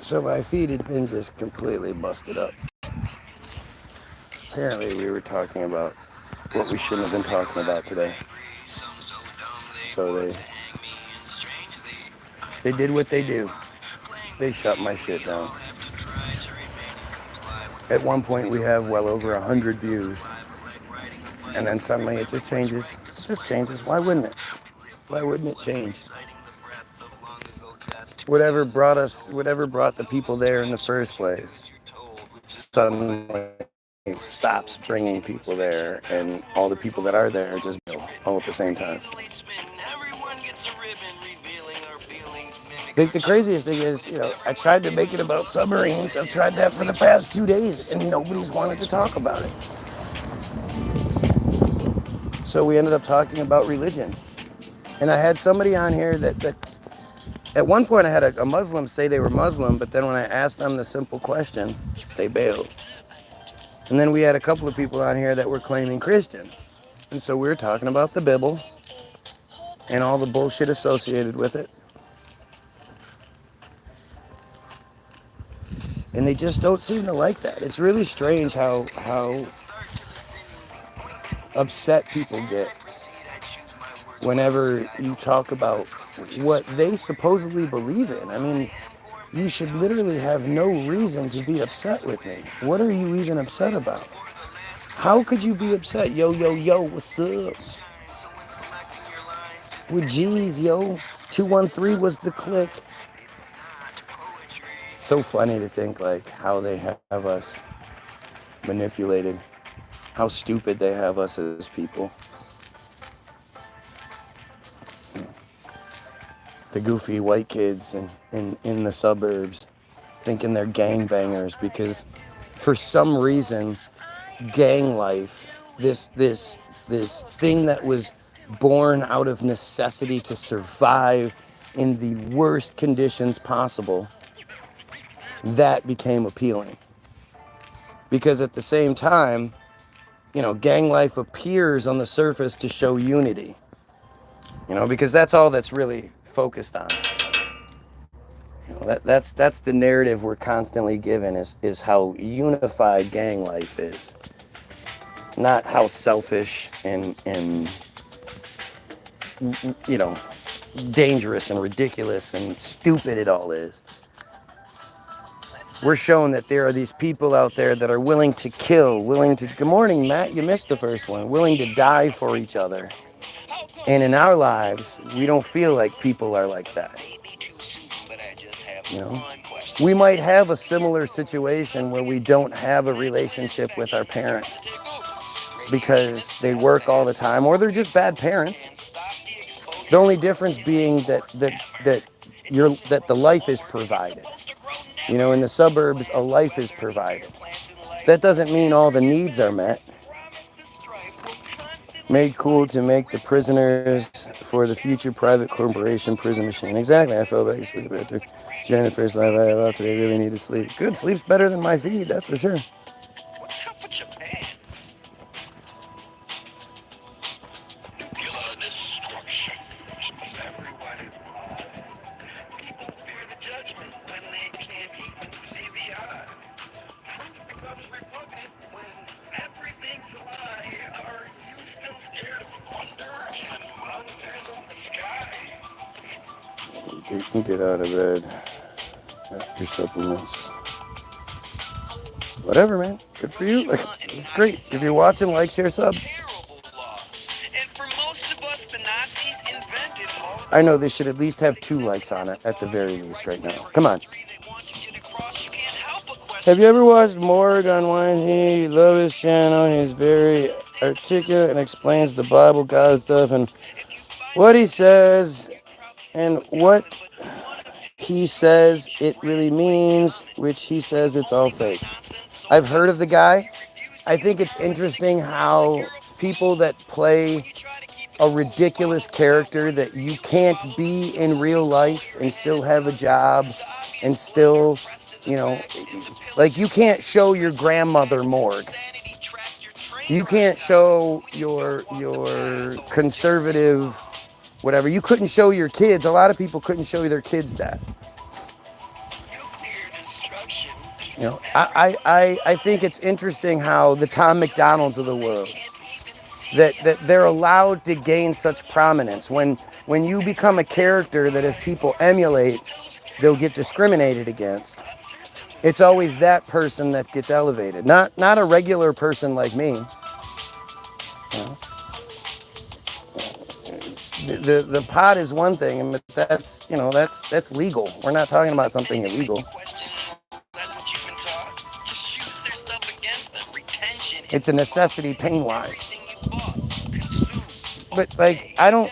So my feed had been just completely busted up. Apparently we were talking about what we shouldn't have been talking about today. So they did what they do. They shut my shit down. At one point we have well over 100 views. And then suddenly it just changes. It just changes. Why wouldn't it? Why wouldn't it change? Whatever brought the people there in the first place, suddenly stops bringing people there, and all the people that are there just all at the same time. The craziest thing is, I tried to make it about submarines. I've tried that for the past 2 days, and nobody's wanted to talk about it. So we ended up talking about religion. And I had somebody on here that at one point I had a Muslim say they were Muslim, but then when I asked them the simple question, they bailed. And then we had a couple of people on here that were claiming Christian. And so we were talking about the Bible and all the bullshit associated with it. And they just don't seem to like that. It's really strange how upset people get whenever you talk about what they supposedly believe in. I mean, you should literally have no reason to be upset with me. What are you even upset about? How could you be upset? Yo, what's up? With G's, yo. 213 was the click. So funny to think like how they have us manipulated. How stupid they have us as people. The goofy white kids in the suburbs thinking they're gangbangers because for some reason gang life, this thing that was born out of necessity to survive in the worst conditions possible, that became appealing. Because at the same time, gang life appears on the surface to show unity. Because that's all that's really focused on. That's the narrative we're constantly given is how unified gang life is. Not how selfish and dangerous and ridiculous and stupid it all is. We're shown that there are these people out there that are willing to kill, good morning, Matt, you missed the first one, willing to die for each other. And in our lives, we don't feel like people are like that. We might have a similar situation where we don't have a relationship with our parents because they work all the time or they're just bad parents. The only difference being that the life is provided. In the suburbs, a life is provided. That doesn't mean all the needs are met. Made cool to make the prisoners for the future private corporation prison machine. Exactly. I felt like sleep after sharing the first life I have out today. Really needed sleep. Good. Sleep's better than my feed. That's for sure. What's up with Japan? Nuclear destruction of everybody. People fear the judgment when they can't even see the eye. Truth becomes repugnant when everything's a lie. Are you still scared of thunder and monsters in the sky? You can get out of bed. Your supplements. Whatever, man. Good for you. It's great. If you're watching, like, share, sub. I know they should at least have 2 likes on it at the very least right now. Come on. Have you ever watched Morgan Wine? He loves his channel. He's very articulate and explains the Bible, God stuff, and what he says and what he says it really means, which he says it's all fake. I've heard of the guy. I think it's interesting how people that play a ridiculous character that you can't be in real life and still have a job and still, like you can't show your grandmother morgue. You can't show your conservative whatever. You couldn't show your kids. A lot of people couldn't show their kids that. You know, I think it's interesting how the Tom McDonalds of the world, that they're allowed to gain such prominence. When you become a character that if people emulate, they'll get discriminated against, it's always that person that gets elevated, not a regular person like me. You know? The pot is one thing, but that's, you know, that's legal. We're not talking about something illegal. It's a necessity pain wise. But like I don't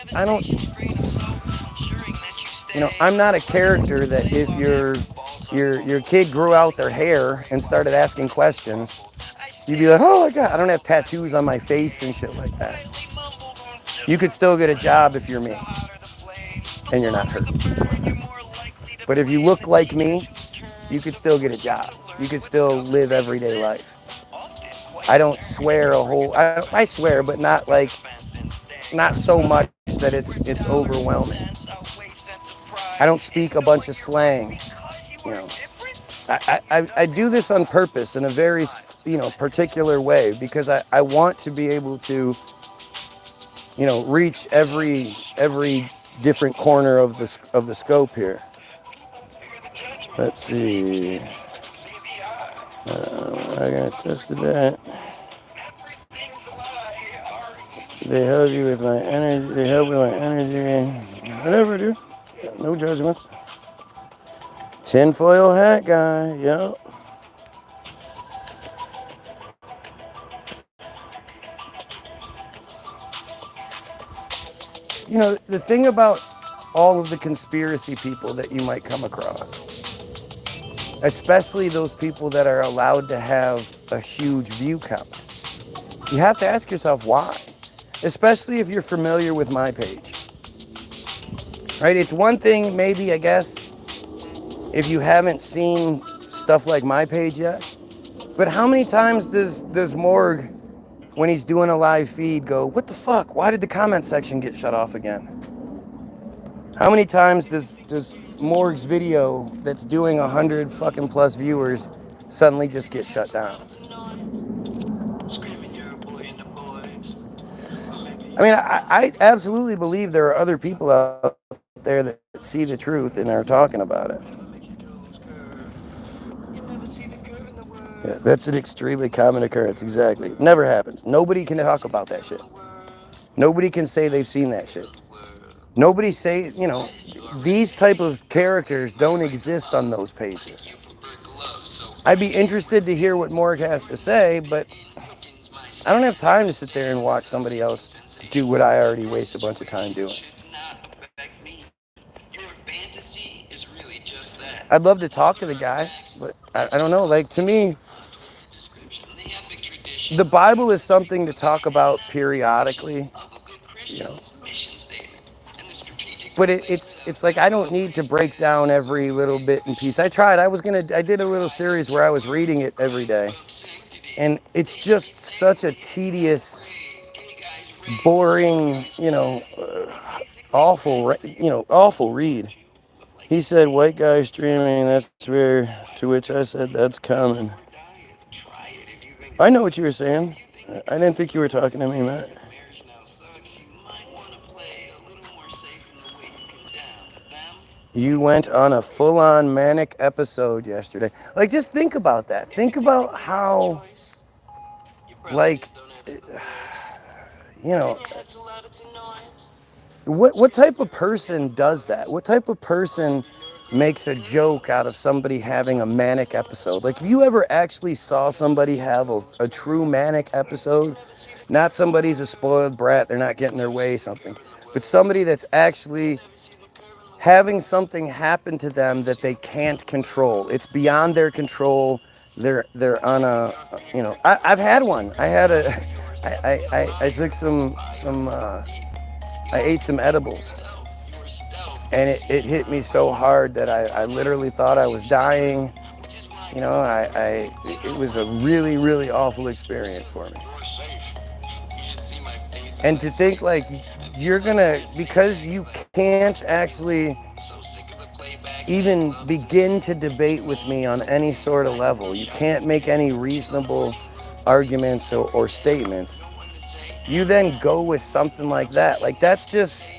you know, I'm not a character that if your kid grew out their hair and started asking questions, you'd be like, oh my God, I don't have tattoos on my face and shit like that. You could still get a job if you're me and you're not hurt. But if you look like me, you could still get a job. You could still live everyday life. I don't swear a whole, I swear, but not like, not so much that it's overwhelming. I don't speak a bunch of slang, you know. I do this on purpose in a very, you know, particular way because I want to be able to, you know, reach every different corner of the scope here. Let's see. I got tested that. They help you with my energy. They help with my energy. Whatever, dude. No judgments. Tinfoil hat guy. Yep. You know, the thing about all of the conspiracy people that you might come across, especially those people that are allowed to have a huge view count, you have to ask yourself why. Especially if you're familiar with my page. Right? It's one thing, maybe, I guess, if you haven't seen stuff like my page yet. But how many times does Morg, when he's doing a live feed, go, what the fuck? Why did the comment section get shut off again? How many times does Morg's video that's doing 100 fucking plus viewers suddenly just get shut down? I mean, I absolutely believe there are other people out there that see the truth and are talking about it. Yeah, that's an extremely common occurrence, exactly. Never happens. Nobody can talk about that shit. Nobody can say they've seen that shit. Nobody say, you know, these type of characters don't exist on those pages. I'd be interested to hear what Morg has to say, but I don't have time to sit there and watch somebody else do what I already waste a bunch of time doing. I'd love to talk to the guy, but I don't know. Like, to me, the Bible is something to talk about periodically, you know. But it's like I don't need to break down every little bit and piece. I tried. I did a little series where I was reading it every day, and it's just such a tedious, boring, you know, awful read. He said, "White guy streaming. That's rare." To which I said, "That's common." I know what you were saying. I didn't think you were talking to me, Matt. You went on a full-on manic episode yesterday. Like, just think about that. Think about how, like, you know, what type of person does that? What type of person makes a joke out of somebody having a manic episode? Like, if you ever actually saw somebody have a true manic episode, not somebody's a spoiled brat, they're not getting their way, something, but somebody that's actually having something happen to them that they can't control. It's beyond their control. They're on a, you know, I've had one. I took I ate some edibles, and it hit me so hard that I literally thought I was dying. You know, it was a really, really awful experience for me. And to think like you're gonna, because you can't actually even begin to debate with me on any sort of level. You can't make any reasonable arguments or statements. You then go with something like that. Like that's just,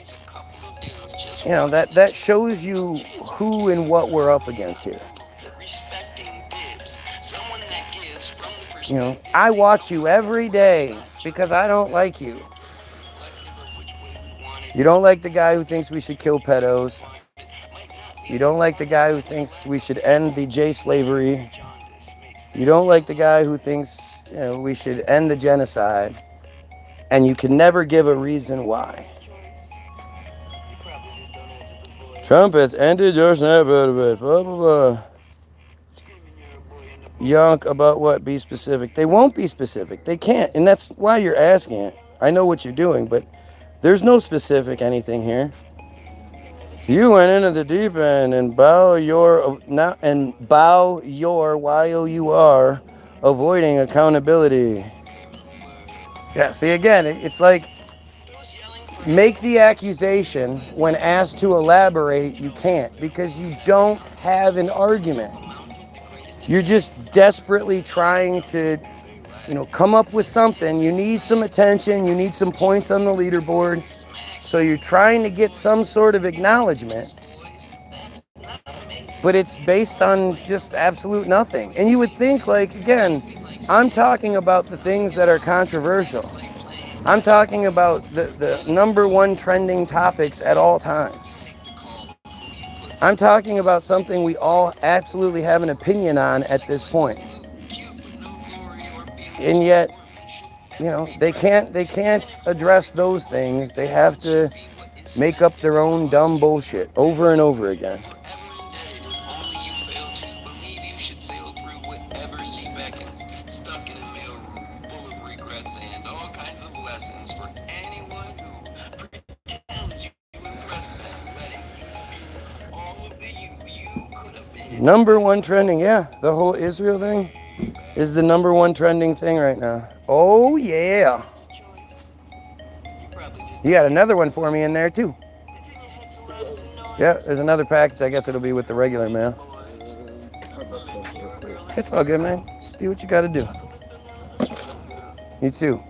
that shows you who and what we're up against here. I watch you every day because I don't like you. You don't like the guy who thinks we should kill pedos. You don't like the guy who thinks we should end the J slavery. You don't like the guy who thinks we should end the genocide. And you can never give a reason why. Trump has ended your snap, blah, blah, blah. Yonk about what? Be specific. They won't be specific. They can't. And that's why you're asking it. I know what you're doing, but there's no specific anything here. You went into the deep end and bow your YOUR avoiding accountability. Yeah, see again, it's like make the accusation when asked to elaborate, you can't because you don't have an argument. You're just desperately trying to, come up with something. You need some attention, you need some points on the leaderboard. So you're trying to get some sort of acknowledgement. But it's based on just absolute nothing. And you would think, like, again, I'm talking about the things that are controversial. I'm talking about the number one trending topics at all times. I'm talking about something we all absolutely have an opinion on at this point. And yet, they can't address those things. They have to make up their own dumb bullshit over and over again. Number one trending, yeah. The whole Israel thing is the number one trending thing right now. Oh, yeah. You got another one for me in there, too. Yeah, there's another package. I guess it'll be with the regular mail. It's all good, man. Do what you got to do. You too.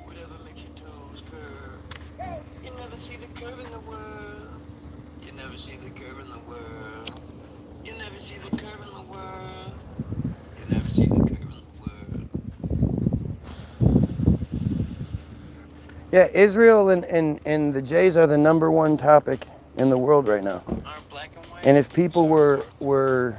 Yeah, Israel and the Jays are the number one topic in the world right now. And if people were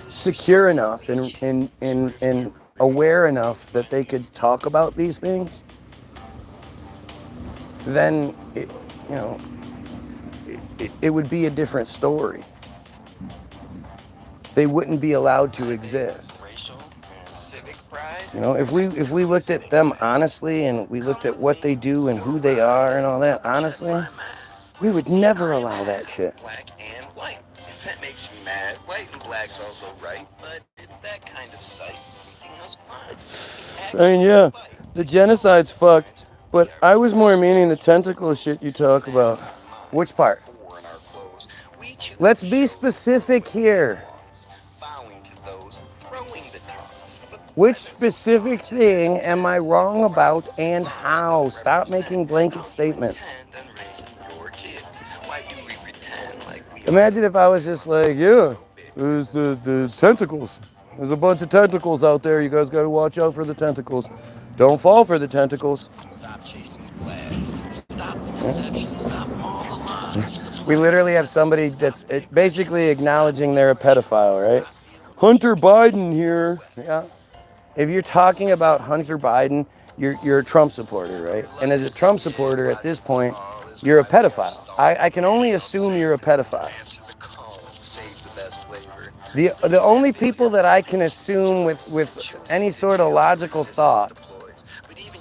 secure enough and aware enough that they could talk about these things, then it would be a different story. They wouldn't be allowed to exist. If we looked at them honestly and we looked at what they do and who they are and all that honestly, we would never allow that shit. Black and white. If that makes you mad, white and black's also right, but it's that kind of sight. I mean, yeah, the genocide's fucked, but I was more meaning the tentacle shit you talk about. Which part? Let's be specific here. Which specific thing am I wrong about and how? Stop making blanket statements. Imagine if I was just like, yeah, there's the tentacles. There's a bunch of tentacles out there. You guys got to watch out for the tentacles. Don't fall for the tentacles. Stop chasing flags. Stop the deception. Stop all the lies. We literally have somebody that's basically acknowledging they're a pedophile, right? Hunter Biden here. Yeah. If you're talking about Hunter Biden, you're a Trump supporter, right? And as a Trump supporter at this point, you're a pedophile. I can only assume you're a pedophile. The only people that I can assume with any sort of logical thought,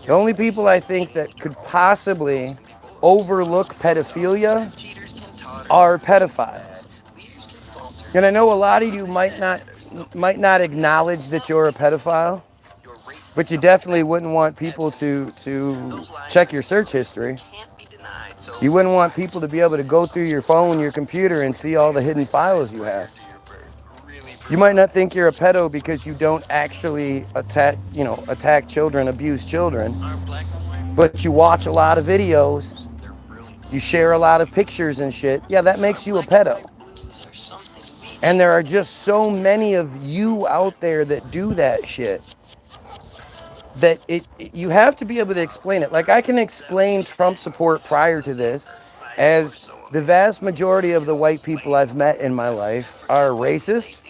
the only people I think that could possibly overlook pedophilia are pedophiles. And I know a lot of you might not acknowledge that you're a pedophile, but you definitely wouldn't want people to check your search history. You wouldn't want people to be able to go through your phone, your computer, and see all the hidden files you have. You might not think you're a pedo because you don't actually attack children, abuse children, but you watch a lot of videos, you share a lot of pictures and shit. Yeah, that makes you a pedo. And there are just so many of you out there that do that shit that you have to be able to explain it. Like, I can explain Trump support prior to this as the vast majority of the white people I've met in my life are racist,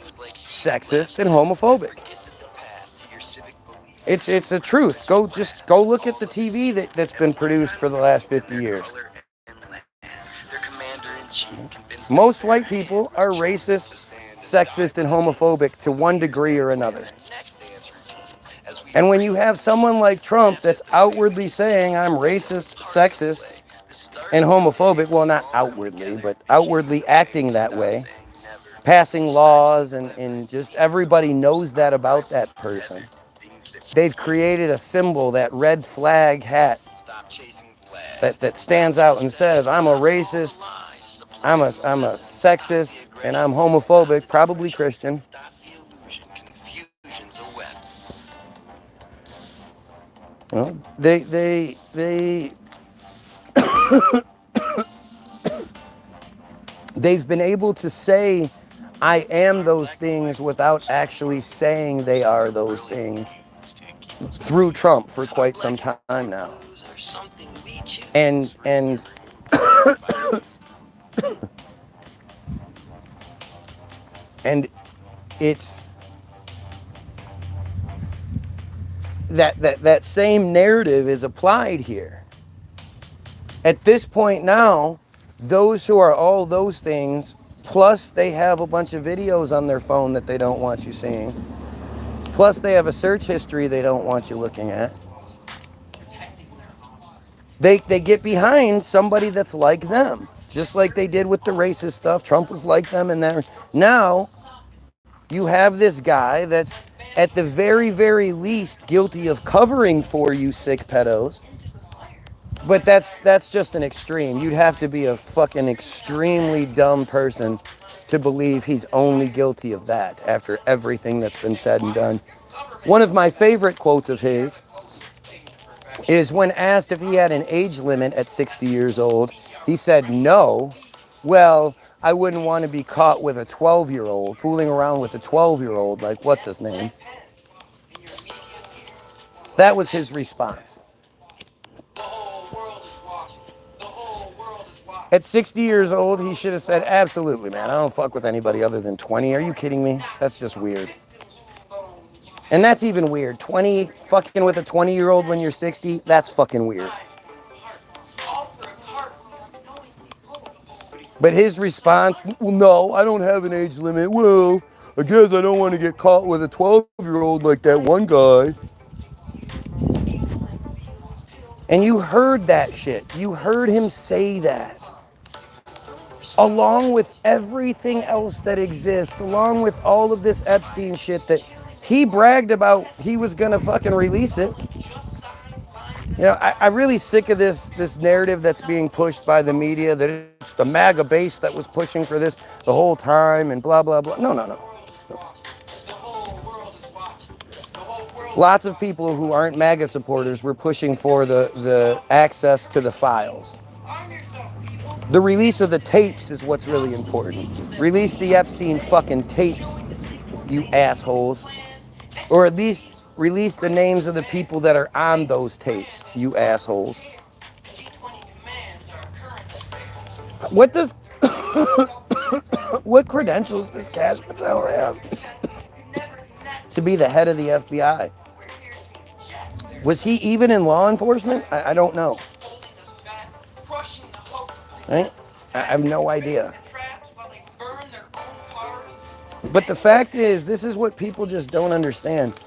sexist, and homophobic. It's a truth. Go look at the TV that's been produced for the last 50 years. Most white people are racist, sexist, and homophobic to one degree or another. And when you have someone like Trump that's outwardly saying I'm racist, sexist, and homophobic, well, not outwardly, but outwardly acting that way, passing laws, and just everybody knows that about that person. They've created a symbol, that red flag hat, that stands out and says, I'm a racist, I'm a sexist, and I'm homophobic, probably Christian. Well, they've been able to say I am those things without actually saying they are those things through Trump for quite some time now. And and it's that same narrative is applied here. At this point now, those who are all those things, plus they have a bunch of videos on their phone that they don't want you seeing, plus they have a search history they don't want you looking at, they get behind somebody that's like them, just like they did with the racist stuff. Trump was like them, and now you have this guy that's at the very, very least guilty of covering for you sick pedos. But that's just an extreme. You'd have to be a fucking extremely dumb person to believe he's only guilty of that after everything that's been said and done. One of my favorite quotes of his is when asked if he had an age limit at 60 years old, he said no. Well, I wouldn't want to be caught with a 12-year-old, fooling around with a 12-year-old, like what's his name? That was his response. At 60 years old, he should have said, absolutely, man, I don't fuck with anybody other than 20. Are you kidding me? That's just weird. And that's even weird. 20, fucking with a 20-year-old when you're 60, that's fucking weird. But his response, well, no, I don't have an age limit. Well, I guess I don't want to get caught with a 12-year-old like that one guy. And you heard that shit. You heard him say that. Along with everything else that exists, along with all of this Epstein shit that he bragged about he was gonna fucking release it. You know, I'm really sick of this narrative that's being pushed by the media that it's the MAGA base that was pushing for this the whole time and blah, blah, blah. No. Lots of people who aren't MAGA supporters were pushing for the access to the files. The release of the tapes is what's really important. Release the Epstein fucking tapes, you assholes. Or at least release the names of the people that are on those tapes, you assholes. What does... what credentials does Cash Patel have to be the head of the FBI? Was he even in law enforcement? I don't know. Right? I have no idea. But the fact is, this is what people just don't understand.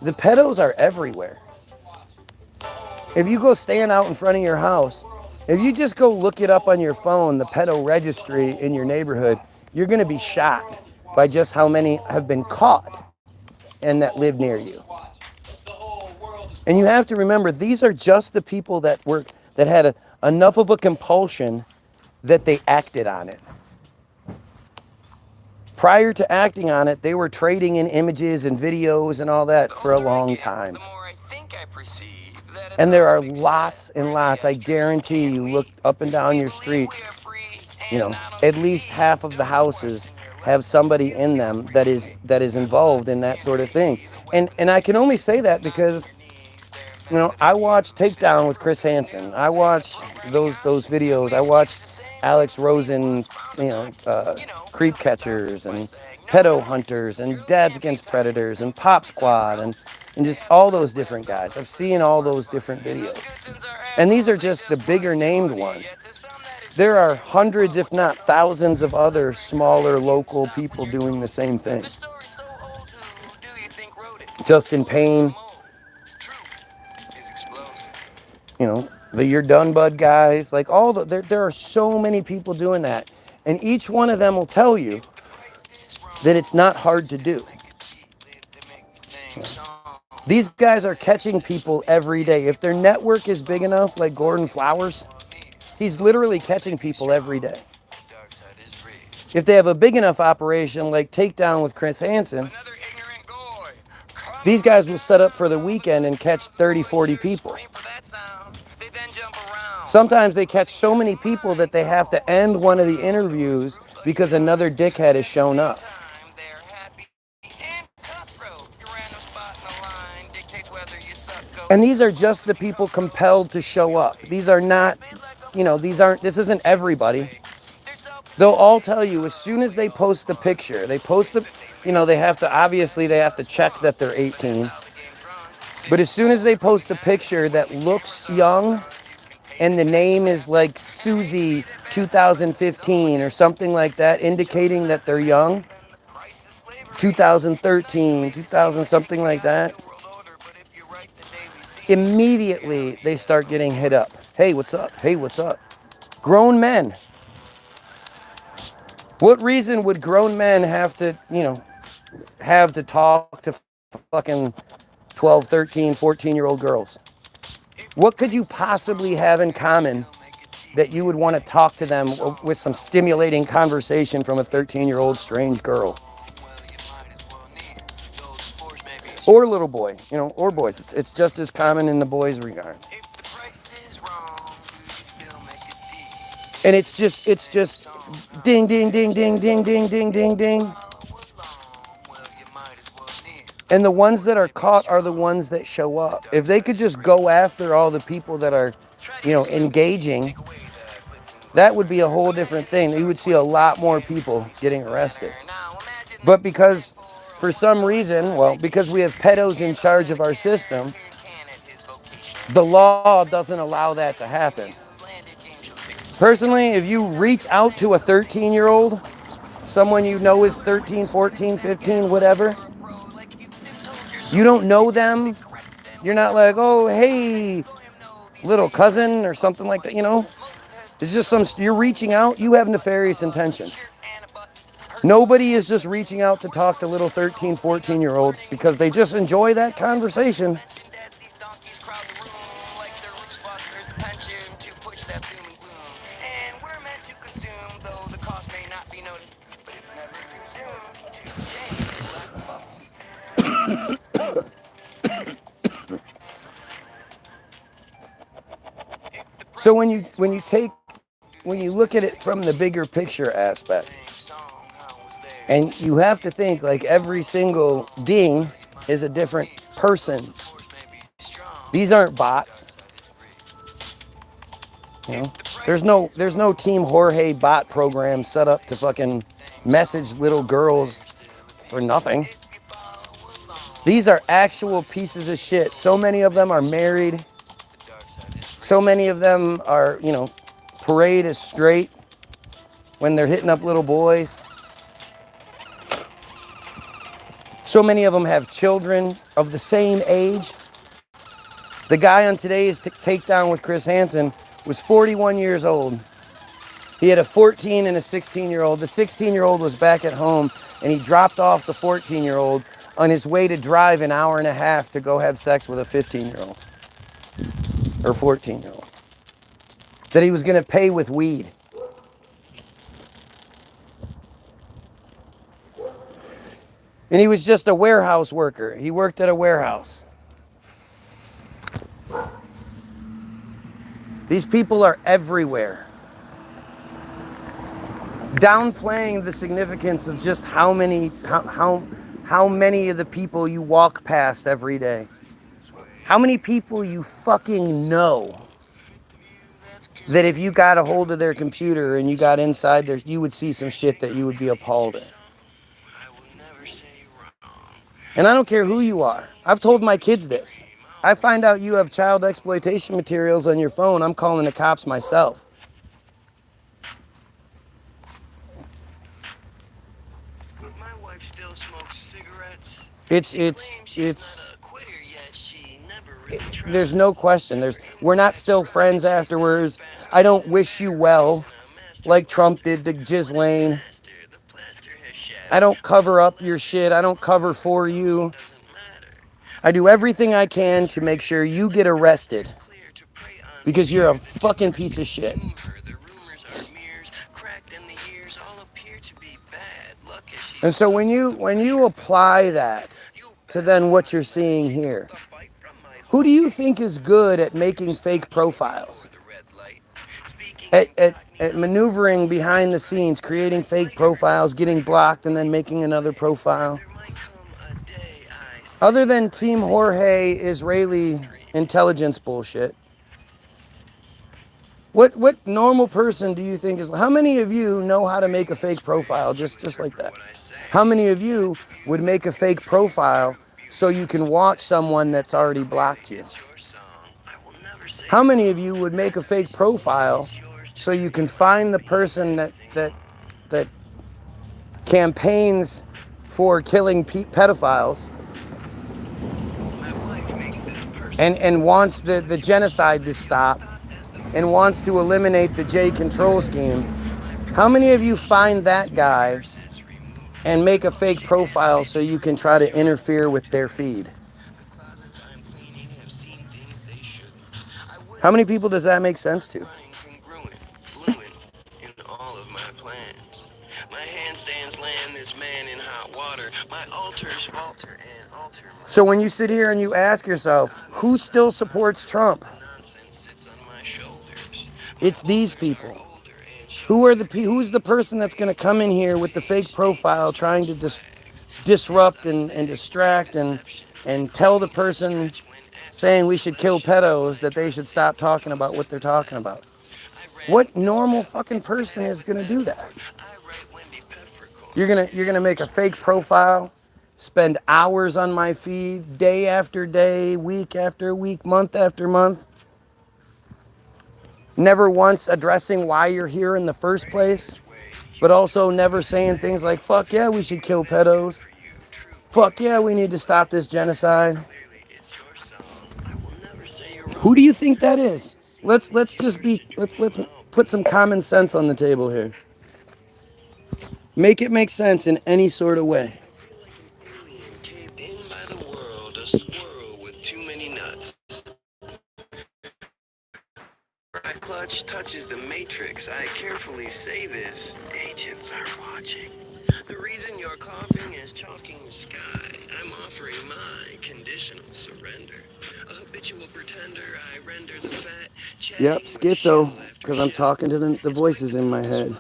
The pedos are everywhere. If you go stand out in front of your house, if you just go look it up on your phone, the pedo registry in your neighborhood, you're going to be shocked by just how many have been caught and that live near you. And you have to remember, these are just the people that had enough of a compulsion that they acted on it. Prior to acting on it, they were trading in images and videos and all that for a long time. And there are lots and lots, I guarantee you, look up and down your street, at least half of the houses have somebody in them that is involved in that sort of thing. And I can only say that because I watched Takedown with Chris Hansen. I watched those videos. I watched Alex Rosen, creep catchers and pedo hunters and Dads Against Predators and Pop Squad and just all those different guys. I've seen all those different videos. And these are just the bigger named ones. There are hundreds, if not thousands, of other smaller local people doing the same thing. Justin Payne, the You're Done Bud guys, like there are so many people doing that. And each one of them will tell you that it's not hard to do. These guys are catching people every day. If their network is big enough, like Gordon Flowers, he's literally catching people every day. If they have a big enough operation like Takedown with Chris Hansen, these guys will set up for the weekend and catch 30, 40 people. Sometimes they catch so many people that they have to end one of the interviews because another dickhead has shown up. And these are just the people compelled to show up. These are not, this isn't everybody. They'll all tell you as soon as they post the picture, they have to check that they're 18. But as soon as they post a picture that looks young and the name is like Susie 2015 or something like that, indicating that they're young, 2013, 2000, something like that, immediately they start getting hit up. Hey, what's up? Hey, what's up? Grown men. What reason would grown men have to talk to fucking 12, 13, 14-year-old girls? What could you possibly have in common that you would want to talk to them with some stimulating conversation from a 13-year-old strange girl? Or little boy, or boys. It's just as common in the boys' regard. And it's just ding, ding, ding, ding, ding, ding, ding, ding, ding. And the ones that are caught are the ones that show up. If they could just go after all the people that are, engaging, that would be a whole different thing. You would see a lot more people getting arrested. But because, for some reason, because we have pedos in charge of our system, the law doesn't allow that to happen. Personally, if you reach out to a 13-year-old, someone you know is 13, 14, 15, whatever, you don't know them, you're not like, oh, hey, little cousin or something like that, It's just you're reaching out, you have nefarious intentions. Nobody is just reaching out to talk to little 13, 14-year-olds because they just enjoy that conversation. So when you look at it from the bigger picture aspect, and you have to think like every single ding is a different person. These aren't bots. There's no Team Jorge bot program set up to fucking message little girls for nothing. These are actual pieces of shit. So many of them are married. So many of them are, parade is straight when they're hitting up little boys. So many of them have children of the same age. The guy on today's Takedown with Chris Hansen was 41 years old. He had a 14 and a 16-year-old. The 16-year-old was back at home, and he dropped off the 14-year-old on his way to drive an hour and a half to go have sex with a 15-year-old or 14-year-old. that he was going to pay with weed. And he was just a warehouse worker. He worked at a warehouse. These people are everywhere. Downplaying the significance of just how many of the people you walk past every day. How many people you fucking know that if you got a hold of their computer and you got inside there, you would see some shit that you would be appalled at. And I don't care who you are. I've told my kids this. I find out you have child exploitation materials on your phone, I'm calling the cops myself. My wife still smokes cigarettes. There's no question. We're not still friends afterwards. I don't wish you well like Trump did to Ghislaine. I don't cover up your shit. I don't cover for you. I do everything I can to make sure you get arrested because you're a fucking piece of shit. And so when you apply that to then what you're seeing here, who do you think is good at making fake profiles? At maneuvering behind the scenes, creating fake profiles, getting blocked, and then making another profile? Other than Team Jorge Israeli intelligence bullshit, what normal person do you think is... How many of you know how to make a fake profile just like that? How many of you would make a fake profile so you can watch someone that's already blocked you? How many of you would make a fake profile so you can find the person that campaigns for killing pedophiles and wants the genocide to stop and wants to eliminate the J control scheme? How many of you find that guy and make a fake profile so you can try to interfere with their feed? How many people does that make sense to? So when you sit here and you ask yourself, who still supports Trump? It's these people. Who's the person that's going to come in here with the fake profile trying to disrupt and distract and tell the person saying we should kill pedos that they should stop talking about what they're talking about? What normal fucking person is going to do that? You're gonna make a fake profile, spend hours on my feed, day after day, week after week, month after month, never once addressing why you're here in the first place, but also never saying things like, fuck yeah, we should kill pedos. Fuck yeah, we need to stop this genocide. Who do you think that is? Let's put some common sense on the table here. Make it make sense in any sort of way. My clutch touches the matrix. I carefully say this. Agents are watching. The reason you're coughing is chalking the sky. I'm offering my conditional surrender. A habitual pretender, I render the fat. Yep, schizo, because I'm talking to the voices in my head.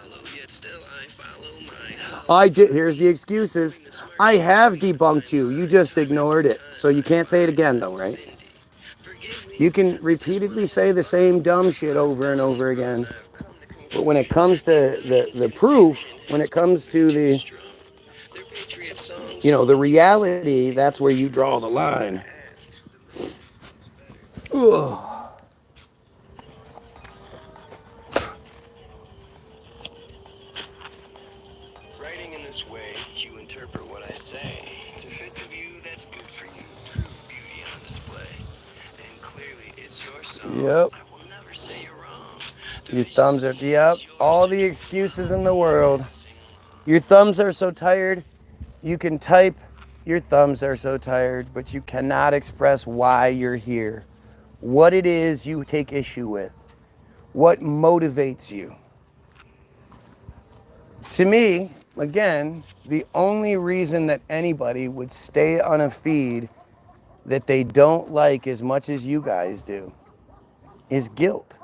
Here's the excuses. I have debunked you. You just ignored it. So you can't say it again though, right? You can repeatedly say the same dumb shit over and over again. But when it comes to the proof, when it comes to the reality, that's where you draw the line. Ugh. Writing in this way, you interpret what I say to fit the view that's good for you. True beauty on display. And clearly, it's your song. Yep. I will never say you're wrong. Your thumbs are, yep, all the excuses in the world. Your thumbs are so tired, you can type, your thumbs are so tired, but you cannot express why you're here. What it is you take issue with. What motivates you? To me, again, the only reason that anybody would stay on a feed that they don't like as much as you guys do is guilt,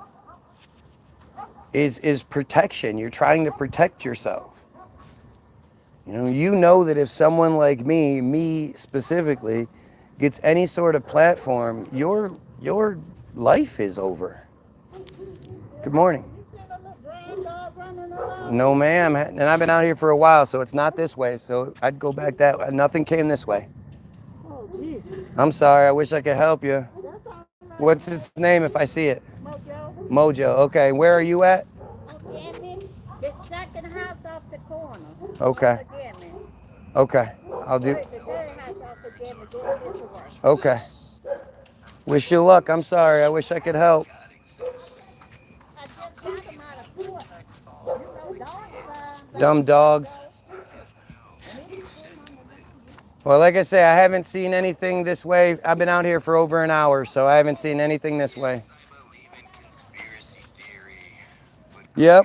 is protection. You're trying to protect yourself. You know that if someone like me specifically, gets any sort of platform, your life is over. Good morning. No, ma'am. And I've been out here for a while, so it's not this way. So I'd go back that way. Nothing came this way. Oh, jeez. I'm sorry. I wish I could help you. What's its name if I see it? Mojo. Mojo. Okay. Where are you at? Again, the second house off the corner. Okay. Again, Okay. I'll do. the third house off again, going this way. Okay. Wish you luck. I'm sorry. I wish I could help. I just got him out of court. You know, dogs. Dumb dogs. Well, like I say, I haven't seen anything this way. I've been out here for over an hour, so I haven't seen anything this way. Yep.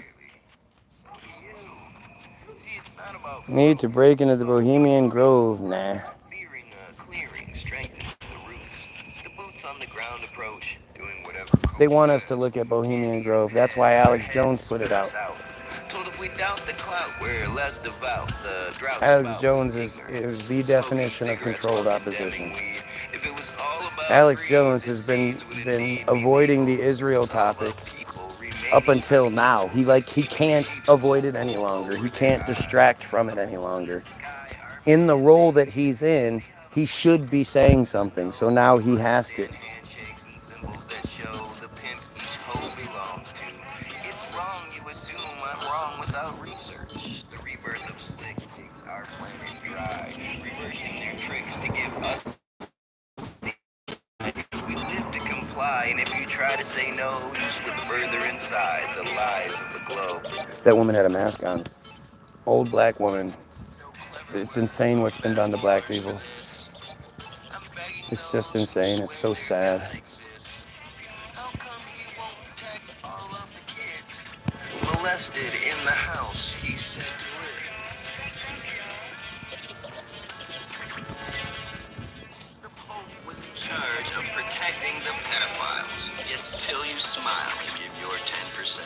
Need to break into the Bohemian Grove. Nah. Clearing strengthens the roots. The boots on the ground approach, doing whatever. They want us to look at Bohemian Grove. That's why Alex Jones put it out. Told if we doubt the clout, we're less devout. The drought's Alex Jones is the definition of controlled opposition. If it was all about Alex Jones has been avoiding the Israel topic up until now. He can't avoid it any longer. He can't distract from it any longer. In the role that he's in, he should be saying something. So now he has to. handshakes and symbols that show the pimp each hoe belongs to. It's wrong you assume I'm wrong without research. The rebirth of slick pigs are planet dry, reversing their tricks to give us. We live to comply, and if you try to say no, you slip further inside the lies of the globe. That woman had a mask on. Old black woman. It's insane what's been done to black people. It's just insane. It's so sad. How come he won't protect all of the kids molested in the house he said to live? The Pope was in charge of protecting the pedophiles, yet still you smile and give your 10%,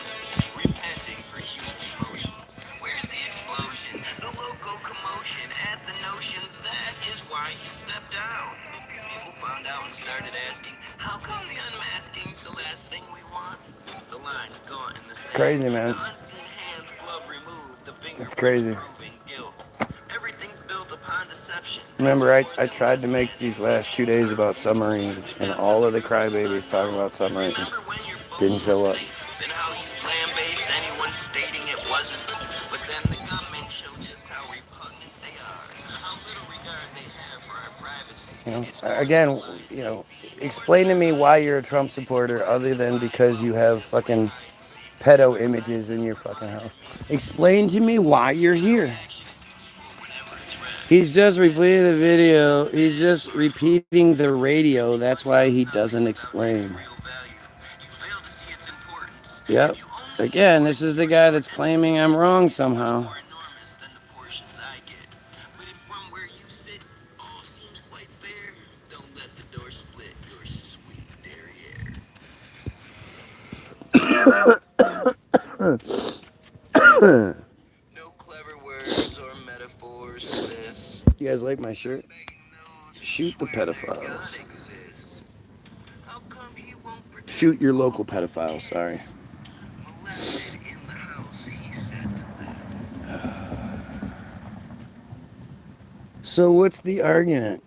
repenting for human emotion. Where's the explosion? The local commotion at the notion that is why you stepped down. People found out and started asking, how come the unmasking's the last thing we want? The line's gone in the sand. Crazy, man. The unseen hands glove removed, the It's fingerprints crazy. proving guilt. Everything's built upon deception. Remember, I tried to make these last 2 days about submarines, and all of the crybabies talking about submarines didn't show up. And how you lambasted anyone stating it wasn't. But then the government showed just how repugnant they are, how little regard they have for our privacy. Again, explain to me why you're a Trump supporter other than because you have fucking pedo images in your fucking house. Explain to me why you're here. He's just repeating the video. He's just repeating the radio. That's why he doesn't explain. Yep. Again, this is the guy that's claiming I'm wrong somehow. No clever words or metaphors to this. You guys like my shirt? Shoot the pedophiles. Shoot your local pedophiles, sorry. Molested in the house he said to live. So what's the argument?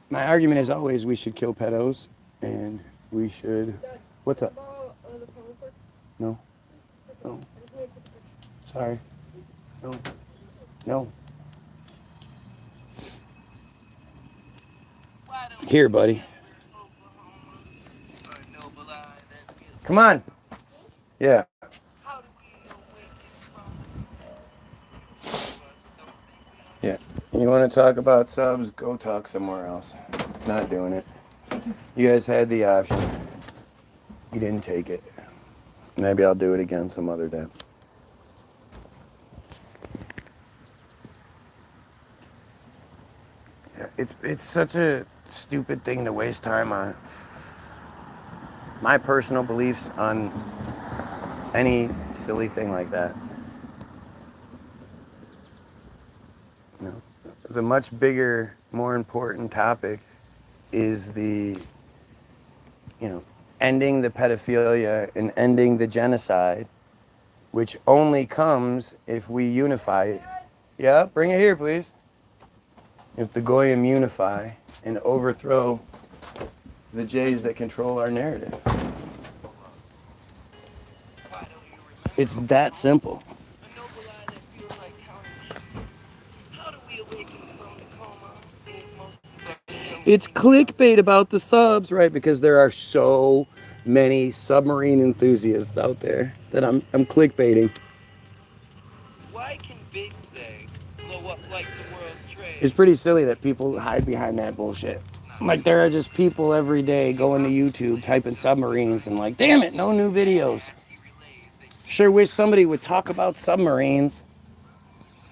My argument is always we should kill pedos and we should... What's up? No. No. Sorry. No. No. Here, buddy. Come on. Yeah. Yeah. You want to talk about subs? Go talk somewhere else. not doing it. You guys had the option. You didn't take it. Maybe I'll do it again some other day. It's such a stupid thing to waste time on. My personal beliefs on any silly thing like that. You know, the much bigger, more important topic is the, ending the pedophilia and ending the genocide, which only comes if we unify. Yeah, bring it here, please. If the Goyim unify and overthrow the Jays that control our narrative. It's that simple. It's clickbait about the subs, right? Because there are so many submarine enthusiasts out there that I'm clickbaiting. Why can Big Say blow up like the World Trade? It's pretty silly that people hide behind that bullshit. Like, there are just people every day going to YouTube, typing submarines, and like, damn it, no new videos. Sure wish somebody would talk about submarines.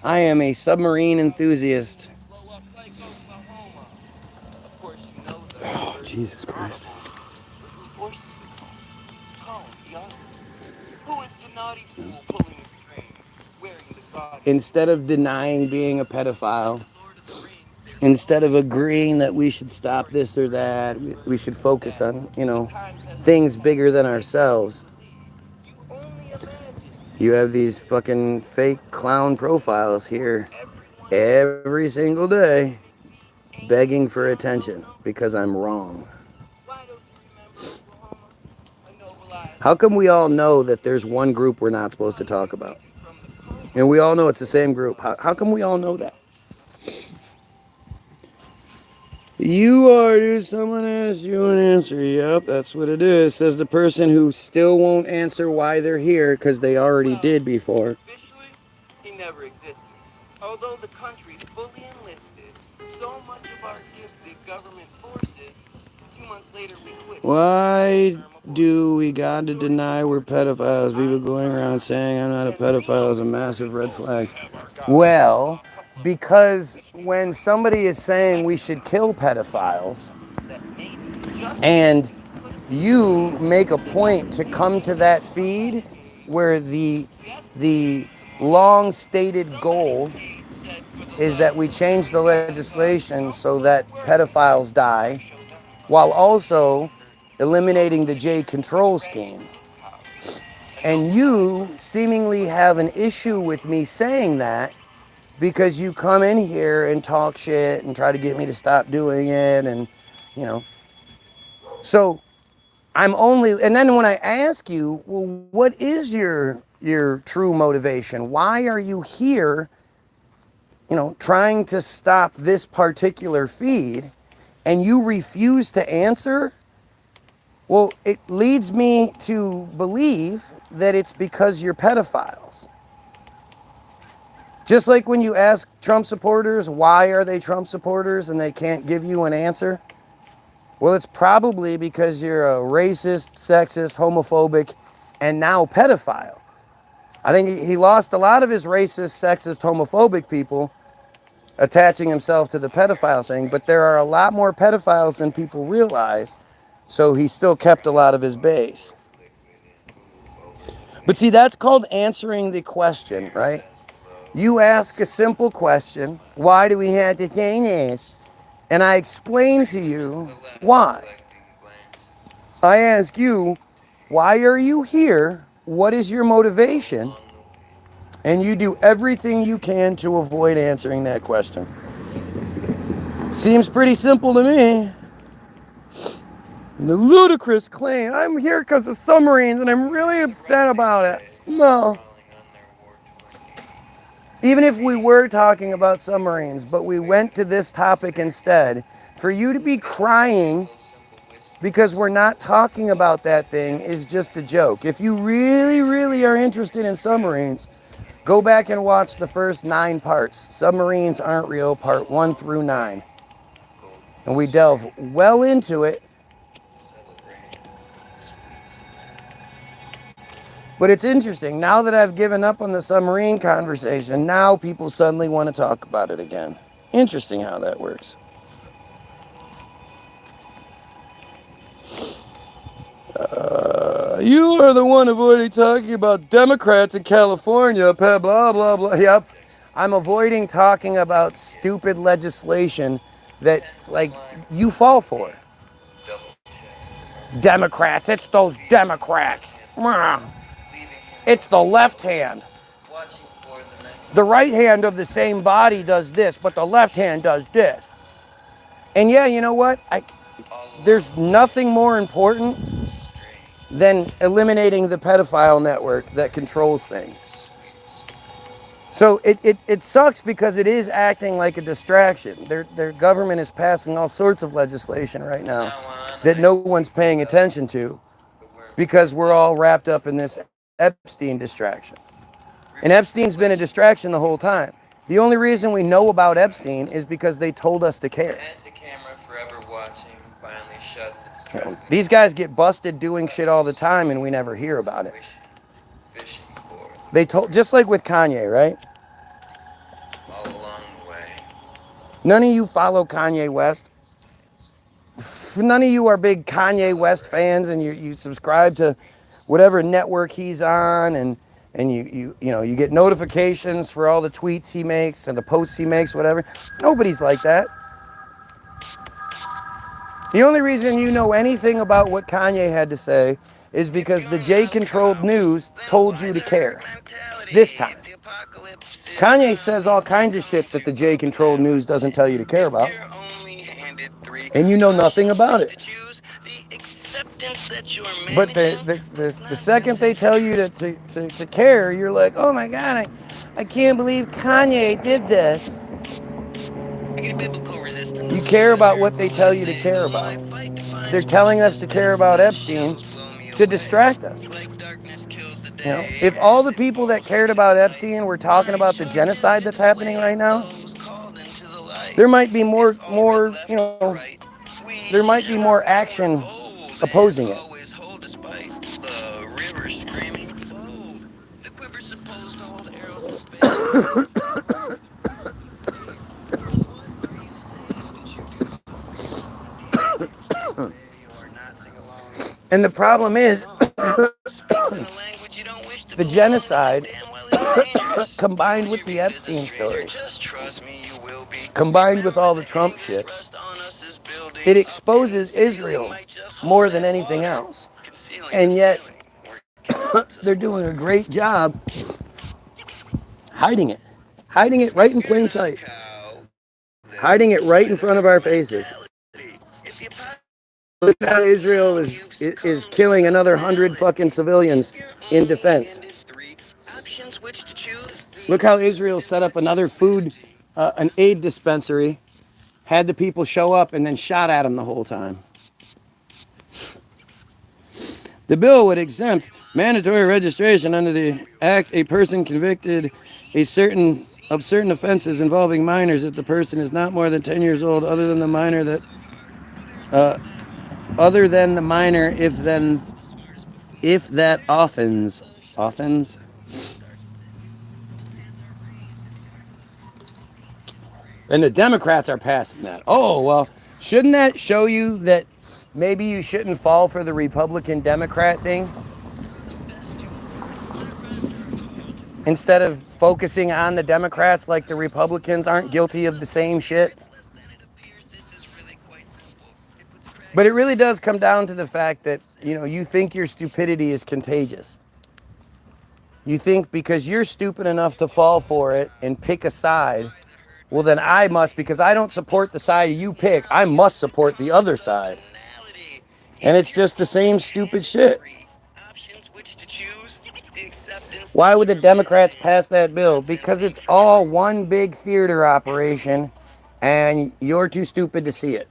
I am a submarine enthusiast. Oh, Jesus Christ. Instead of denying being a pedophile, instead of agreeing that we should stop this or that, we should focus on, things bigger than ourselves. You have these fucking fake clown profiles here every single day begging for attention because I'm wrong. How come we all know that there's one group we're not supposed to talk about? And we all know it's the same group. How come we all know that? You are, dude. Someone asked you an answer. Yep, that's what it is. Says the person who still won't answer why they're here because they already did before. Officially, he never existed. Although the country fully enlisted so much of our gifted government forces, 2 months later we quit. Why do we got to deny we're pedophiles? People going around saying I'm not a pedophile is a massive red flag. Well, because when somebody is saying we should kill pedophiles, and you make a point to come to that feed where the long stated goal is that we change the legislation so that pedophiles die, while also eliminating the J control scheme. And you seemingly have an issue with me saying that because you come in here and talk shit and try to get me to stop doing it, and so I'm only, and then when I ask you, well, what is your true motivation? Why are you here, trying to stop this particular feed, and you refuse to answer? Well, it leads me to believe that it's because you're pedophiles. Just like when you ask Trump supporters, why are they Trump supporters, and they can't give you an answer? Well, it's probably because you're a racist, sexist, homophobic, and now pedophile. I think he lost a lot of his racist, sexist, homophobic people attaching himself to the pedophile thing, but there are a lot more pedophiles than people realize, so he still kept a lot of his base. But see, that's called answering the question, right? You ask a simple question, why do we have to say this? And I explain to you why. I ask you, why are you here? What is your motivation? And you do everything you can to avoid answering that question. Seems pretty simple to me. The ludicrous claim, I'm here because of submarines and I'm really upset about it. No. Even if we were talking about submarines, but we went to this topic instead, for you to be crying because we're not talking about that thing is just a joke. If you really, really are interested in submarines, go back and watch the first 9 parts. Submarines Aren't Real, part 1 through 9. and we delve well into it. But it's interesting, now that I've given up on the submarine conversation, now people suddenly want to talk about it again. Interesting how that works. You are the one avoiding talking about Democrats in California, blah, blah, blah, blah. Yep. I'm avoiding talking about stupid legislation that, like, you fall for. Democrats, it's those Democrats. It's the left hand. The right hand of the same body does this, but the left hand does this. And yeah, you know what? There's nothing more important than eliminating the pedophile network that controls things. So it sucks because it is acting like a distraction. Their government is passing all sorts of legislation right now that no one's paying attention to because we're all wrapped up in this Epstein distraction. And Epstein's been a distraction the whole time. The only reason we know about Epstein is because they told us to care. As the camera forever watching finally shuts its You know, trap. these guys get busted doing shit all the time and we never hear about it. Fishing for They told, just like with Kanye, right? all along the way. None of you follow Kanye West. None of you are big Kanye West fans and you subscribe to whatever network he's on and you get notifications for all the tweets he makes and the posts he makes, whatever. Nobody's like that. The only reason you know anything about what Kanye had to say is because the J-controlled news told you to care. This time. Kanye says all kinds of shit that the J-controlled news doesn't tell you to care about. And you know nothing about it. But the second they tell you to care, you're like, oh my God, I can't believe Kanye did this. You care about what they tell you to care about. They're telling us to care about Epstein to distract us. You know, if all the people that cared about Epstein were talking about the genocide that's happening right now, there might be more, there might be more action opposing it. And the problem is, the genocide combined with the Epstein story, combined with all the Trump shit, it exposes Israel more than anything else. And yet, they're doing a great job hiding it. Hiding it right in plain sight. Hiding it right in front of our faces. Look how Israel is killing another 100 fucking civilians in defense. Look how Israel set up another an aid dispensary, had the people show up, and then shot at them the whole time. The bill would exempt mandatory registration under the act a person convicted of certain offenses involving minors if the person is not more than 10 years old, other than the minor if that offends. And the Democrats are passing that. Oh, well, shouldn't that show you that maybe you shouldn't fall for the Republican Democrat thing? Instead of focusing on the Democrats like the Republicans aren't guilty of the same shit. But it really does come down to the fact that, you think your stupidity is contagious. You think because you're stupid enough to fall for it and pick a side, well then I must, because I don't support the side you pick, I must support the other side. And it's just the same stupid shit. Why would the Democrats pass that bill? Because it's all one big theater operation and you're too stupid to see it.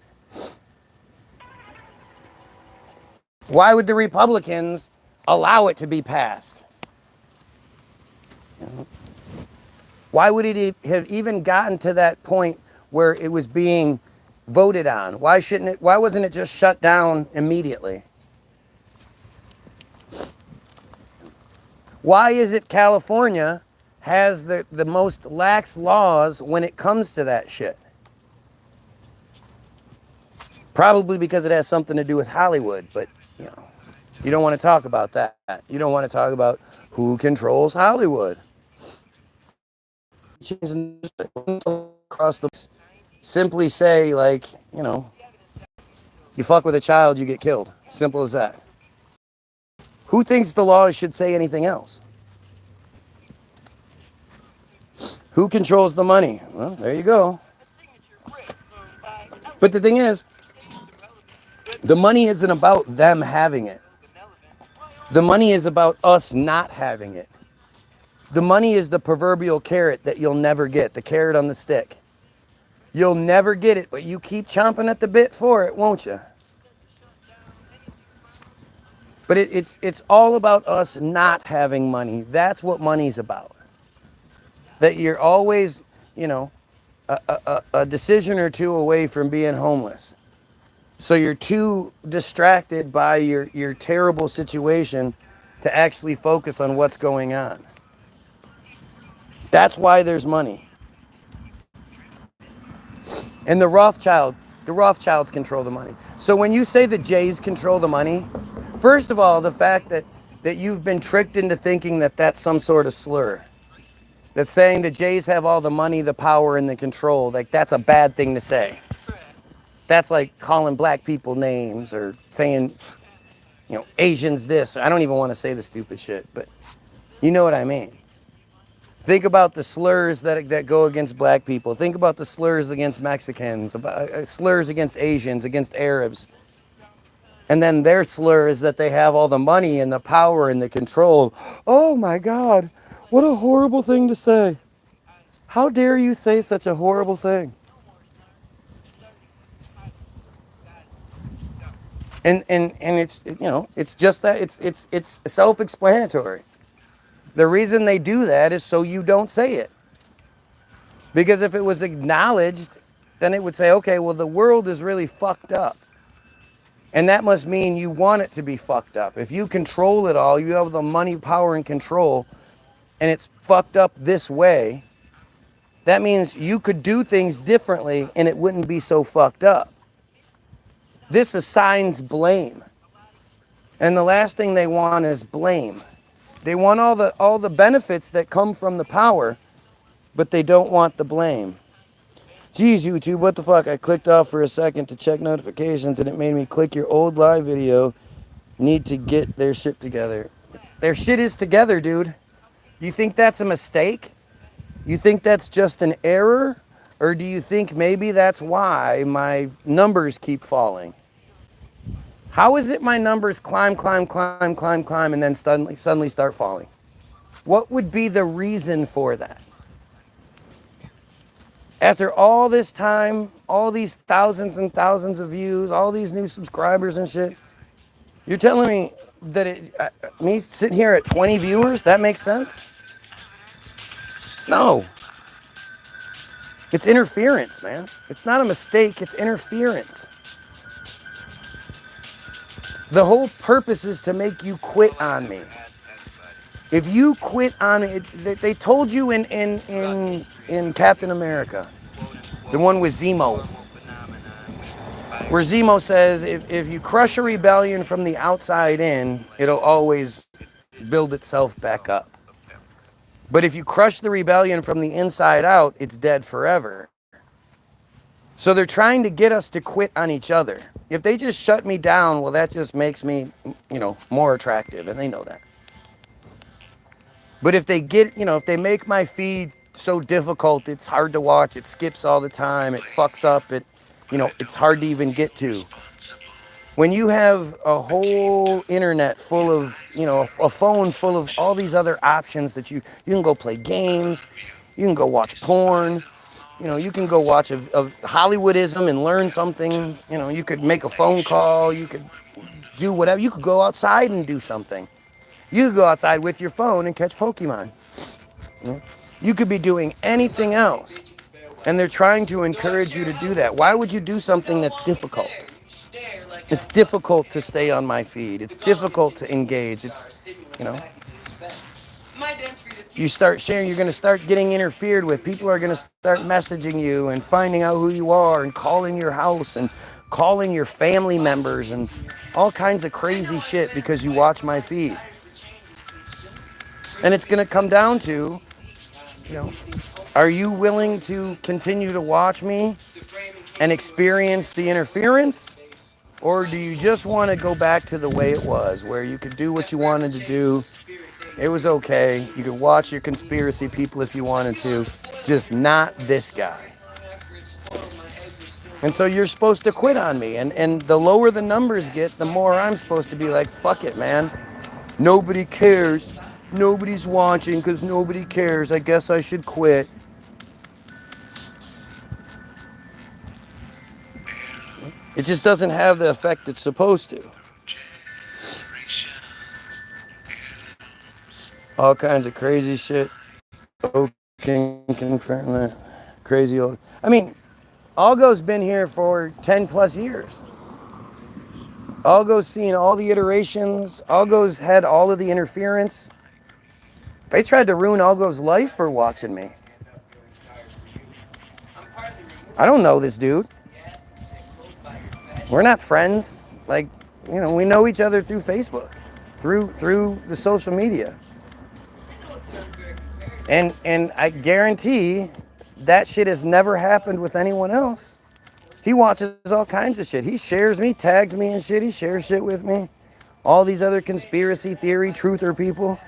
Why would the Republicans allow it to be passed? Why would it have even gotten to that point where it was being voted on? Why shouldn't it? Why wasn't it just shut down immediately? Why is it California has the most lax laws when it comes to that shit? Probably because it has something to do with Hollywood, but you know, you don't want to talk about that. You don't want to talk about who controls Hollywood. Across the simply say like, you know, you fuck with a child, you get killed. Simple as that. Who thinks the laws should say anything else? Who controls the money? Well, there you go. But the thing is, the money isn't about them having it. The money is about us not having it. The money is the proverbial carrot that you'll never get, the carrot on the stick. You'll never get it, but you keep chomping at the bit for it, won't you? But it's all about us not having money. That's what money's about. That you're always, you know, a decision or two away from being homeless. So you're too distracted by your terrible situation to actually focus on what's going on. That's why there's money. And the Rothschilds control the money. So when you say the Jays control the money, first of all, the fact that you've been tricked into thinking that that's some sort of slur. That saying the Jays have all the money, the power, and the control, like that's a bad thing to say. That's like calling black people names or saying, you know, Asians this. I don't even want to say the stupid shit, but you know what I mean. Think about the slurs that go against black people. Think about the slurs against Mexicans, slurs against Asians, against Arabs. And then their slur is that they have all the money and the power and the control. Oh my God, what a horrible thing to say. How dare you say such a horrible thing? And it's, you know, it's just that it's self-explanatory. The reason they do that is so you don't say it. Because if it was acknowledged, then it would say, okay, well, the world is really fucked up. And that must mean you want it to be fucked up. If you control it all, you have the money, power, and control, and it's fucked up this way, that means you could do things differently and it wouldn't be so fucked up. This assigns blame. And the last thing they want is blame. They want all the benefits that come from the power, but they don't want the blame. Geez, YouTube, what the fuck? I clicked off for a second to check notifications and it made me click your old live video. Need to get their shit together. Their shit is together, dude. You think that's a mistake? You think that's just an error? Or do you think maybe that's why my numbers keep falling? How is it my numbers climb, and then suddenly start falling? What would be the reason for that? After all this time, all these thousands and thousands of views, all these new subscribers and shit, you're telling me that me sitting here at 20 viewers, that makes sense? No. It's interference, man. It's not a mistake, it's interference. The whole purpose is to make you quit on me. If you quit on it, they told you in Captain America, the one with Zemo, where Zemo says if you crush a rebellion from the outside in, it'll always build itself back up. But if you crush the rebellion from the inside out, it's dead forever. So they're trying to get us to quit on each other. If they just shut me down, well, that just makes me, you know, more attractive, and they know that. But if they get, you know, if they make my feed so difficult, it's hard to watch, it skips all the time, it fucks up, you know, it's hard to even get to. When you have a whole internet full of, you know, a phone full of all these other options that you can go play games, you can go watch porn, you know, you can go watch a Hollywoodism and learn something, you know, you could make a phone call, you could do whatever, you could go outside and do something. You could go outside with your phone and catch Pokemon. You know? You could be doing anything else. And they're trying to encourage you to do that. Why would you do something that's difficult? It's difficult to stay on my feed. It's difficult to engage. It's, you know, you start sharing, you're going to start getting interfered with. People are going to start messaging you and finding out who you are and calling your house and calling your family members and all kinds of crazy shit because you watch my feed. And it's going to come down to, you know, are you willing to continue to watch me and experience the interference? Or do you just want to go back to the way it was, where you could do what you wanted to do? It was okay. You could watch your conspiracy people if you wanted to, just not this guy. And so you're supposed to quit on me. And the lower the numbers get, the more I'm supposed to be like, fuck it, man. Nobody cares. Nobody's watching because nobody cares. I guess I should quit. It just doesn't have the effect it's supposed to. All kinds of crazy shit. Can confirm that. Crazy old. I mean, Algo's been here for 10 plus years. Algo's seen all the iterations. Algo's had all of the interference. They tried to ruin Algo's life for watching me. I don't know this dude. We're not friends. Like, you know, we know each other through Facebook, through the social media. And I guarantee that shit has never happened with anyone else. He watches all kinds of shit. He shares me, tags me and shit. He shares shit with me. All these other conspiracy theory truther people.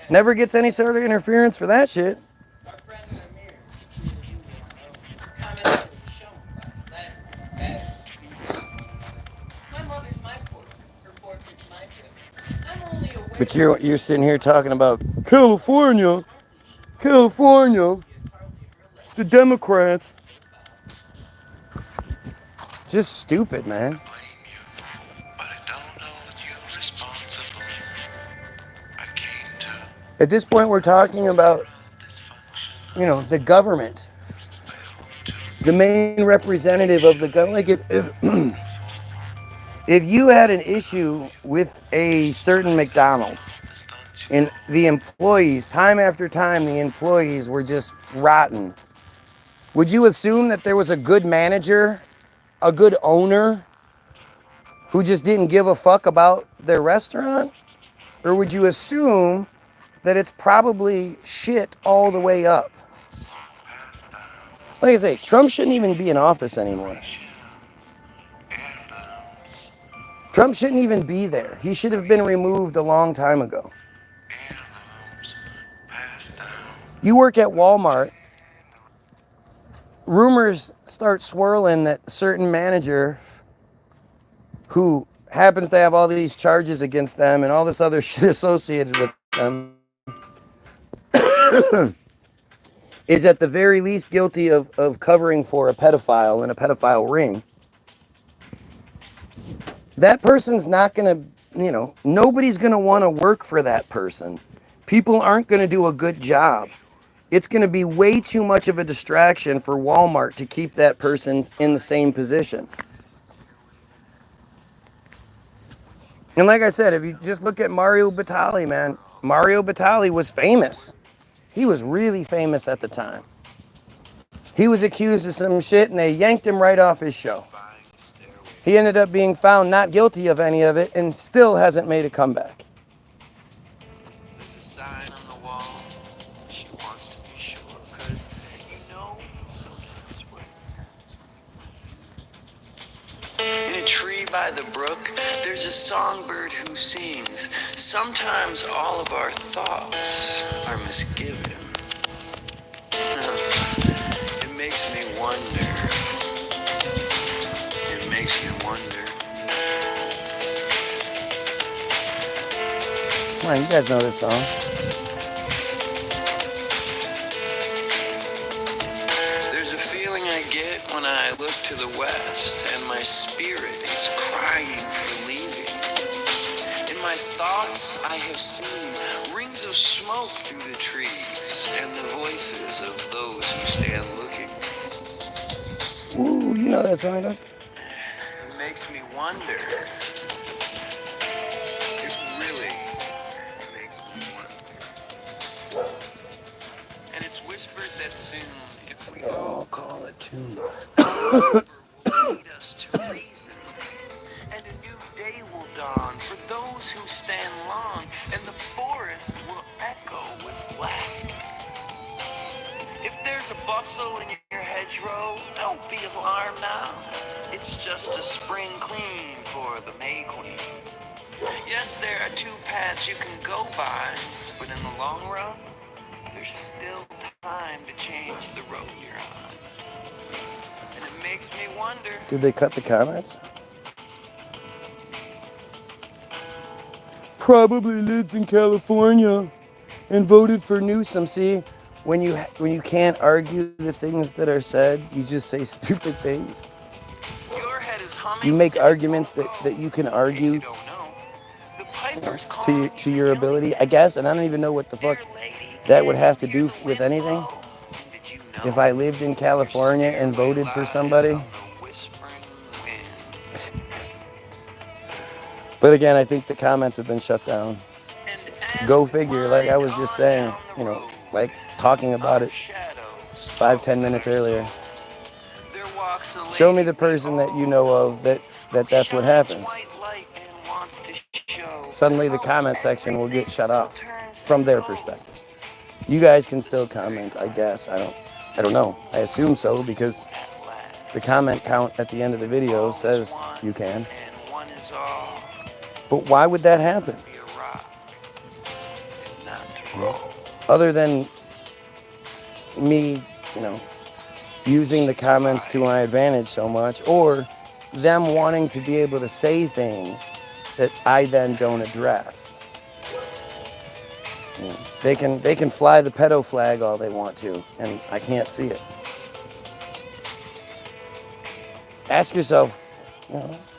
Never gets any sort of interference for that shit. But you're sitting here talking about California, the Democrats. Just stupid, man. At this point, we're talking about, you know, the government, the main representative of the government. Like if you had an issue with a certain McDonald's and the employees, time after time, the employees were just rotten, would you assume that there was a good manager, a good owner who just didn't give a fuck about their restaurant? Or would you assume that it's probably shit all the way up? Like I say, Trump shouldn't even be in office anymore. Trump shouldn't even be there. He should have been removed a long time ago. You work at Walmart, rumors start swirling that a certain manager who happens to have all these charges against them and all this other shit associated with them is at the very least guilty of covering for a pedophile in a pedophile ring. That person's not going to, you know, nobody's going to want to work for that person. People aren't going to do a good job. It's going to be way too much of a distraction for Walmart to keep that person in the same position. And like I said, if you just look at Mario Batali, man, Mario Batali was famous. He was really famous at the time. He was accused of some shit and they yanked him right off his show. He ended up being found not guilty of any of it and still hasn't made a comeback. There's a sign on the wall. She wants to be sure, cause you know sometimes when in a tree by the brook, there's a songbird who sings. Sometimes all of our thoughts are misgiven. It makes me wonder. It makes me wonder. Come on, you guys know this song. There's a feeling I get when I look to the west, and my spirit is crying for leaving. In my thoughts I have seen rings of smoke through the trees and the voices of those who stand looking. Ooh, you know that song, don't you? It makes me wonder. It really makes me wonder. And it's whispered that soon, if we Oh, go, call it tune. will lead us to reason. And a new day will dawn for those who stand long, and the forest will echo with laughter. If there's a bustle in your hedgerow, don't be alarmed now. It's just a spring clean for the May Queen. Yes, there are two paths you can go by, but in the long run, there's still time to change the road you're on. And it makes me wonder. Did they cut the comments? Probably lives in California and voted for Newsom. See, when you can't argue the things that are said, you just say stupid things. Your head is humming. You make arguments that you can argue, You don't know. The piper's to your ability, I guess, and I don't even know what the fuck that would have to do with anything. Did you If know? I lived in California and voted for somebody. But again, I think the comments have been shut down. Go figure, like I was just saying, like talking about it 5-10 minutes earlier. Show me the person that you know of that's what happens. Suddenly the comment section will get shut off from their perspective. You guys can still comment, I guess. I don't know. I assume so because the comment count at the end of the video says you can. But why would that happen? Other than me, using the comments to my advantage so much, or them wanting to be able to say things that I then don't address. They can fly the pedo flag all they want to, and I can't see it. Ask yourself,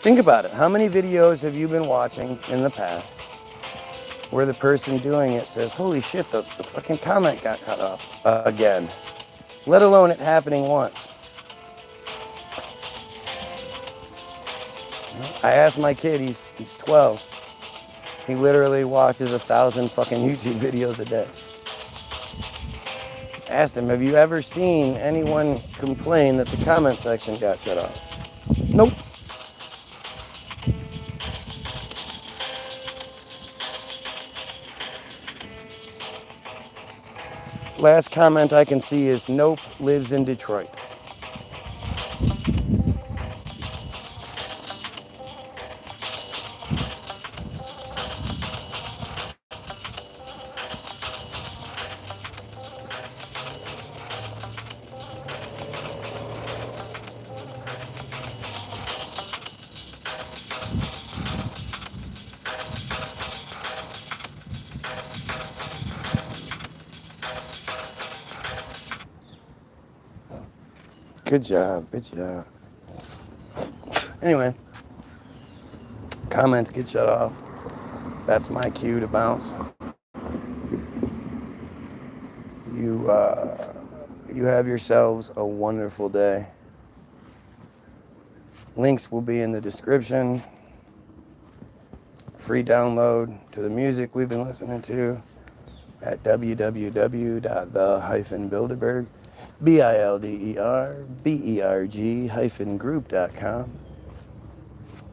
think about it. How many videos have you been watching in the past where the person doing it says, holy shit, the fucking comment got cut off again, let alone it happening once? I asked my kid, he's 12. He literally watches 1,000 fucking YouTube videos a day. Asked him, have you ever seen anyone complain that the comment section got shut off? Nope. Last comment I can see is, nope, lives in Detroit. Good job, good job. Anyway, comments get shut off. That's my cue to bounce. You have yourselves a wonderful day. Links will be in the description. Free download to the music we've been listening to at www.the-bilderberg, BILDERBERG-group.com.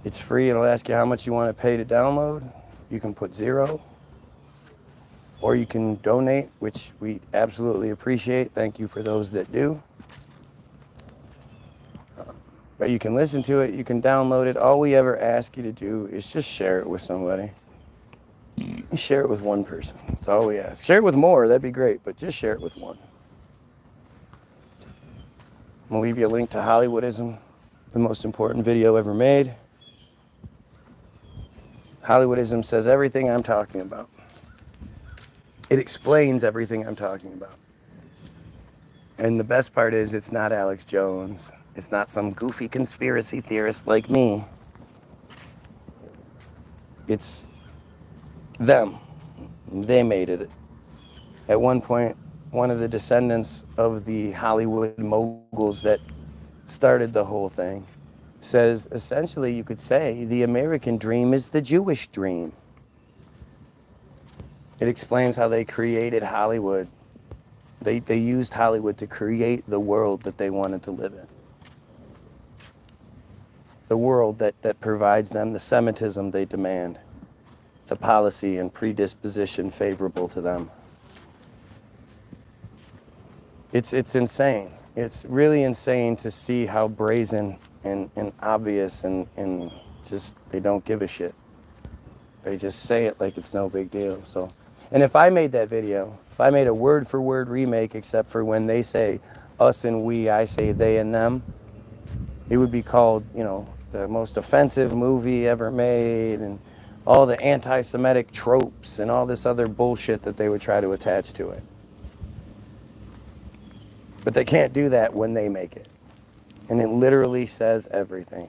It's free. It'll ask you how much you want to pay to download. You can put 0, or you can donate, which we absolutely appreciate. Thank you for those that do. But you can listen to it, you can download it. All we ever ask you to do is just share it with somebody. Share it with one person. That's all we ask. Share it with more, that'd be great, but just share it with one. I'm gonna leave you a link to Hollywoodism, the most important video ever made. Hollywoodism says everything I'm talking about. It explains everything I'm talking about. And the best part is, it's not Alex Jones. It's not some goofy conspiracy theorist like me. It's Them. They made it. At one point, one of the descendants of the Hollywood moguls that started the whole thing says, essentially, you could say the American dream is the Jewish dream. It explains how they created Hollywood. They used Hollywood to create the world that they wanted to live in. The world that provides them the Semitism they demand, the policy and predisposition favorable to them. It's insane. It's really insane to see how brazen and obvious and just they don't give a shit. They just say it like it's no big deal. So, and if I made that video, if I made a word for word remake, except for when they say us and we, I say they and them, it would be called, you know, the most offensive movie ever made, and all the anti-Semitic tropes and all this other bullshit that they would try to attach to it. But they can't do that when they make it. And it literally says everything.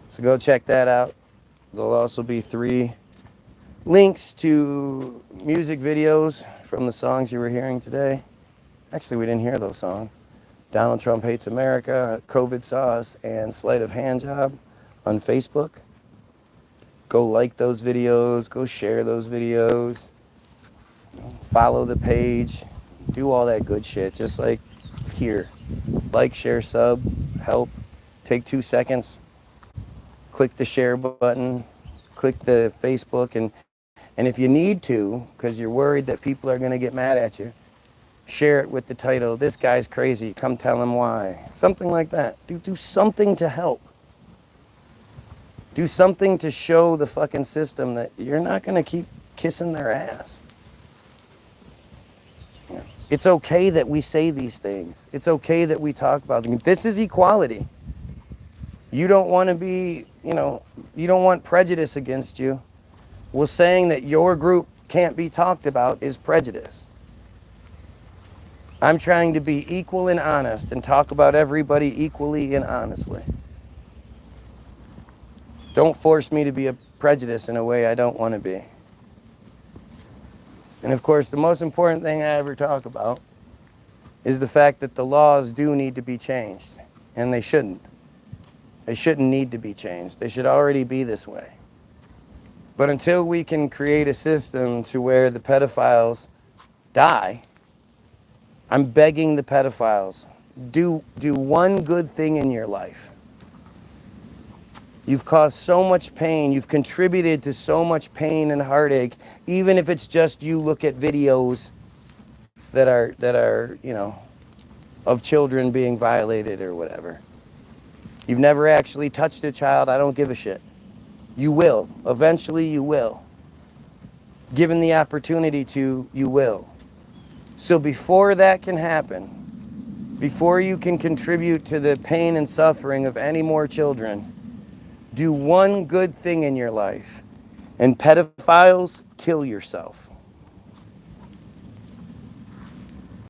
So go check that out. There'll also be 3 links to music videos from the songs you were hearing today. Actually, we didn't hear those songs. Donald Trump Hates America, COVID Sauce, and Sleight of Hand Job on Facebook. Go like those videos, go share those videos, follow the page, do all that good shit, just like here. Like, share, sub, help. Take 2 seconds, click the share button, click the Facebook, and if you need to, because you're worried that people are going to get mad at you, share it with the title, "This guy's crazy, come tell him why." Something like that. Do something to help. Do something to show the fucking system that you're not going to keep kissing their ass. Yeah. It's okay that we say these things. It's okay that we talk about them. This is equality. You don't want to be, you don't want prejudice against you. Well, saying that your group can't be talked about is prejudice. I'm trying to be equal and honest and talk about everybody equally and honestly. Don't force me to be a prejudice in a way I don't want to be. And of course, the most important thing I ever talk about is the fact that the laws do need to be changed, and they shouldn't. They shouldn't need to be changed. They should already be this way. But until we can create a system to where the pedophiles die, I'm begging the pedophiles, do one good thing in your life. You've caused so much pain. You've contributed to so much pain and heartache, even if it's just you look at videos that are, of children being violated or whatever. You've never actually touched a child. I don't give a shit. You will. Eventually you will. Given the opportunity to, you will. So before that can happen, before you can contribute to the pain and suffering of any more children, do one good thing in your life. And pedophiles, kill yourself.